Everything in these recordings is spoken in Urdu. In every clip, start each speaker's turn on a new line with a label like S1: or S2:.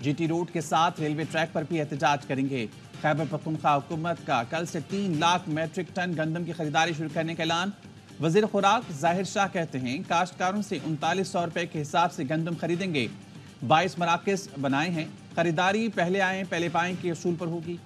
S1: جی ٹی روڈ کے ساتھ ریلوے ٹریک پر بھی احتجاج کریں گے۔ خیبر پختونخوا حکومت کا کل سے 3 لاکھ میٹرک ٹن گندم کی خریداری شروع کرنے کا اعلان۔ وزیر خوراک ظاہر شاہ کہتے ہیں کاشتکاروں سے 3900 روپے کے حساب سے گندم خریدیں گے۔ 22 مراکز بنائے ہیں۔ خریداری پہلے آئیں پہلے پائیں کے اصول پر ہوگی۔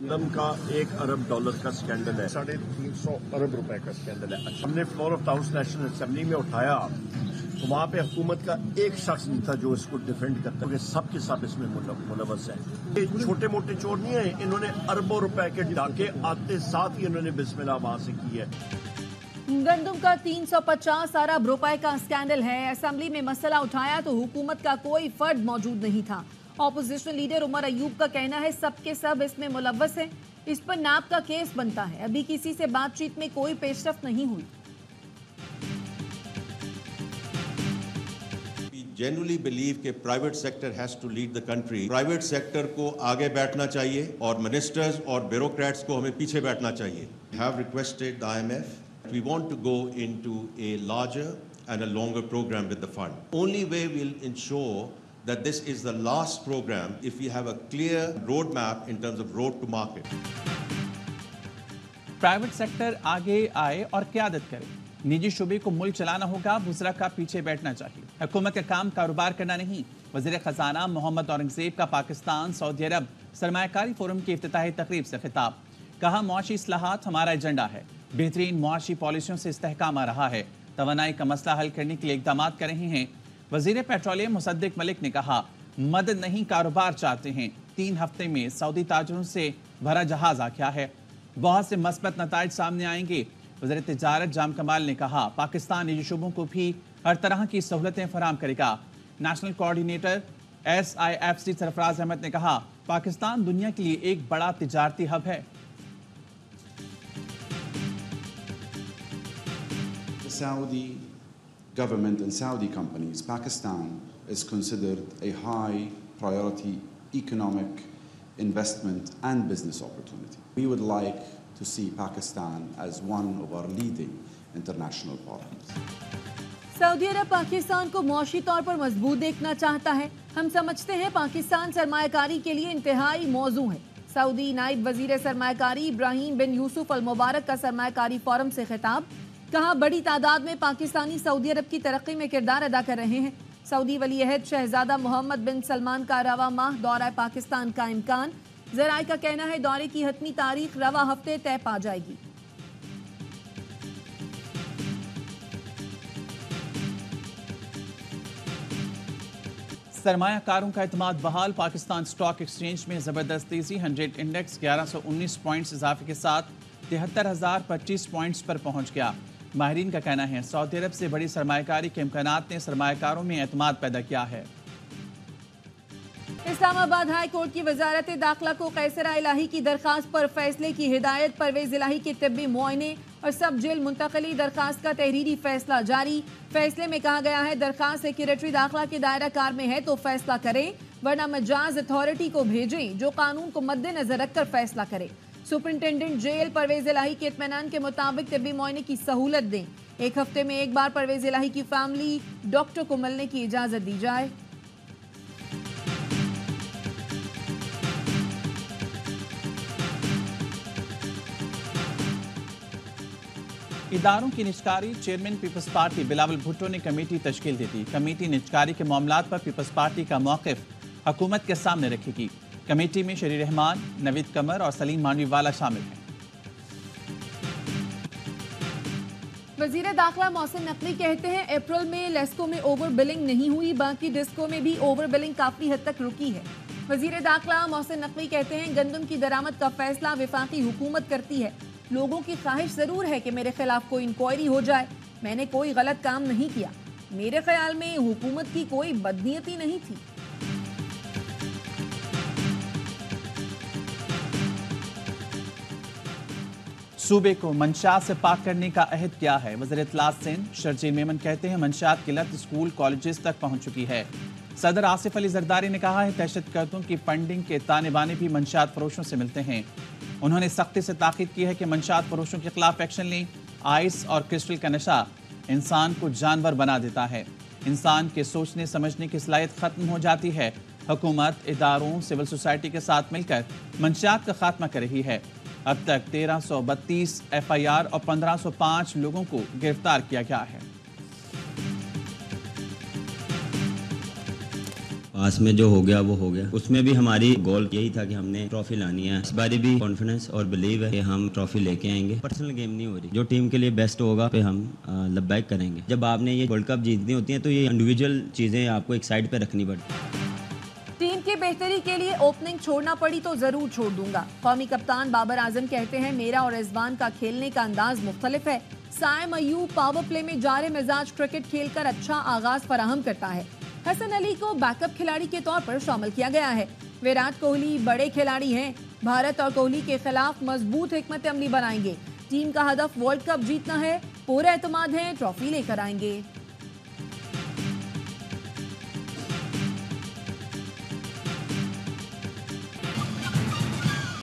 S2: گندم کا $1 ارب کا سکینڈل ہے، 350 ارب روپے کا سکینڈل ہے۔ ہم نے floor of house national assembly میں اٹھایا تو وہاں پہ حکومت کا ایک شخص نہیں تھا جو اس کو ڈیفینڈ کرتا کہ سب کے سب اس میں ملوث ہیں۔ یہ چھوٹے موٹے چور نہیں ہیں، انہوں نے اربوں روپے کے ڈاکے آتے ساتھ ہی انہوں نے بسم اللہ وہاں سے کی ہے۔
S3: گندم کا 350 ارب روپے کا اسکینڈل ہے۔ اسمبلی میں مسئلہ اٹھایا تو حکومت کا کوئی فرد موجود نہیں تھا۔ اپوزیشن لیڈر عمر ایوب کا کہنا ہے سب کے سب اس میں ملوث ہیں، اس پر ناب کا کیس بنتا ہے۔ ابھی کسی سے بات چیت میں کوئی پیش رفت نہیں ہوئی۔
S4: جنرلی بلیو کہ private sector has to lead the country. Private sector کو آگے بیٹھنا چاہیے اور منسٹرز اور بیوروکریٹس کو ہمیں پیچھے بیٹھنا چاہیے۔ We have requested the IMF. We want to go into a larger and a longer program with the fund. Only way we'll ensure that this is the last program if we have a clear roadmap in terms of road to market.
S1: Private sector آگے آئے اور قیادت کرے۔ نجی شعبے کو ملک چلانا ہوگا، وزراء کا پیچھے بیٹھنا چاہیے۔ حکومت کا کام کاروبار کرنا نہیں۔ وزیر خزانہ محمد اورنگزیب کا پاکستان سعودی عرب سرمایہ کاری فورم کی افتتاحی تقریب سے خطاب۔ کہا معاشی اصلاحات ہمارا ایجنڈا ہے، بہترین معاشی پالیسیوں سے استحکام آ رہا ہے، توانائی کا مسئلہ حل کرنے کے لیے اقدامات کر رہے ہیں۔ وزیر پیٹرولیم مصدق ملک نے کہا مدد نہیں کاروبار چاہتے ہیں۔ 3 ہفتے میں سعودی تاجروں سے بھرا جہاز آ گیا ہے، بہت سے مثبت نتائج سامنے آئیں گے۔ وزیر تجارت جام کمال نے کہا پاکستان نجی شعبوں کو بھی ہر طرح کی سہولتیں فراہم کرے گا۔ نیشنل کوارڈینیٹر SIFC سرفراز احمد نے کہا پاکستان دنیا کے لیے ایک بڑا تجارتی ہب ہے۔
S5: Saudi government and Saudi companies, Pakistan is considered a high priority economic investment and business opportunity. We would like to see Pakistan as one of our leading international partners.
S3: سعودی عرب پاکستان کو معاشی طور پر مضبوط دیکھنا چاہتا ہے۔ ہم سمجھتے ہیں پاکستان سرمایہ کاری کے لیے انتہائی موزوں ہے۔ سعودی نائب وزیر سرمایہ کاری ابراہیم بن یوسف المبارک کا سرمایہ کاری فورم سے خطاب۔ کہا بڑی تعداد میں پاکستانی سعودی عرب کی ترقی میں کردار ادا کر رہے ہیں۔ سعودی ولی عہد شہزادہ محمد بن سلمان کا رواں ماہ دورہ پاکستان کا امکان۔ ذرائع کا کہنا ہے دورے کی حتمی تاریخ رواں ہفتے طے پا جائے گی۔
S1: سرمایہ کاروں کا اعتماد بحال۔ پاکستان سٹاک ایکسچینج میں زبردست تیزی۔ 100 انڈیکس 1119 پوائنٹس اضافے کے ساتھ 73,025 پوائنٹس پر پہنچ گیا۔ ماہرین کا کہنا ہے سعودی عرب سے بڑی سرمایہ کاری کے امکانات نے سرمایہ کاروں میں اعتماد پیدا کیا ہے۔
S3: اسلام آباد ہائی کورٹ کی وزارت داخلہ کو قیصرہ الہی کی درخواست پر فیصلے کی ہدایت۔ پرویز الہی کے طبی معائنے اور سب جیل منتقلی درخواست کا تحریری فیصلہ جاری۔ فیصلے میں کہا گیا ہے درخواست سیکریٹری داخلہ کے دائرہ کار میں ہے تو فیصلہ کریں، ورنہ مجاز اتھارٹی کو بھیجیں جو قانون کو مد نظر رکھ کر فیصلہ کرے۔ سپرنٹینڈنٹ جیل پرویز الہی کے اطمینان کے مطابق طبی معائنے کی سہولت دیں۔ 1 ہفتے میں 1 بار پرویز الہی کی فیملی ڈاکٹر کو ملنے کی اجازت دی جائے۔
S1: اداروں کی نجکاری۔ چیئرمین پیپلز پارٹی بلاول بھٹو نے کمیٹی تشکیل دی تھی۔ کمیٹی نجکاری کے معاملات پر پیپلز پارٹی کا موقف حکومت کے سامنے رکھے گی۔ کمیٹی میں شری رحمان، نوید قمر اور سلیم مانوی والا شامل ہیں۔
S3: وزیر داخلہ محسن نقوی کہتے ہیں اپریل میں لیسکو میں اوور بلنگ نہیں ہوئی، باقی ڈسکو میں بھی اوور بلنگ کافی حد تک رکی ہے۔ وزیر داخلہ محسن نقوی کہتے ہیں گندم کی درآمد کا فیصلہ وفاقی حکومت کرتی ہے۔ لوگوں کی خواہش ضرور ہے کہ میرے خلاف کوئی انکوائری ہو جائے، میں نے کوئی غلط کام نہیں کیا، میرے خیال میں حکومت کی کوئی بدنیتی نہیں تھی۔
S1: صوبے کو منشیات سے پاک کرنے کا عہد کیا ہے؟ وزیر اطلاعات سندھ شرجیل میمن کہتے ہیں منشیات کی لت اسکول کالجز تک پہنچ چکی ہے۔ صدر آصف علی زرداری نے کہا ہے دہشت گردوں کی فنڈنگ کے تانے بانے بھی منشیات فروشوں سے ملتے ہیں۔ انہوں نے سختی سے تاکید کی ہے کہ منشیات فروشوں کے خلاف ایکشن لیں۔ آئس اور کرسٹل کا نشہ انسان کو جانور بنا دیتا ہے۔ انسان کے سوچنے سمجھنے کی صلاحیت ختم ہو جاتی ہے۔ حکومت، اداروں، سول سوسائٹی کے ساتھ مل کر منشیات کا خاتمہ کر رہی ہے۔ اب تک 1332 FIR اور 1505 لوگوں کو گرفتار کیا گیا ہے۔
S6: پاس میں جو ہو گیا وہ ہو گیا، اس میں بھی ہماری گول یہی تھا کہ ہم نے ٹرافی لانی ہے۔ اس باری بھی کانفیڈنس اور بلیو ہے کہ ہم ٹرافی لے کے آئیں گے۔ پرسنل گیم نہیں ہو رہی، جو ٹیم کے لیے بیسٹ ہوگا پہ ہم لبیک کریں گے۔ جب آپ نے یہ ورلڈ کپ جیتنی ہوتی ہیں تو یہ انڈیویجول چیزیں آپ کو ایک سائڈ پہ رکھنی پڑتی ہیں۔
S3: ٹیم کی بہتری کے لیے اوپننگ چھوڑنا پڑی تو ضرور چھوڑ دوں گا۔ قومی کپتان بابر اعظم کہتے ہیں میرا اور رضوان کا کھیلنے کا انداز مختلف ہے۔ سائم ایوب پاور پلے میں جارے مزاج کرکٹ کھیل کر اچھا آغاز فراہم کرتا ہے۔ حسن علی کو بیک اپ کھلاڑی کے طور پر شامل کیا گیا ہے۔ ویرات کوہلی بڑے کھلاڑی ہیں، بھارت اور کوہلی کے خلاف مضبوط حکمت عملی بنائیں گے۔ ٹیم کا ہدف ورلڈ کپ جیتنا ہے، پورے اعتماد ہے ٹرافی لے کر آئیں گے۔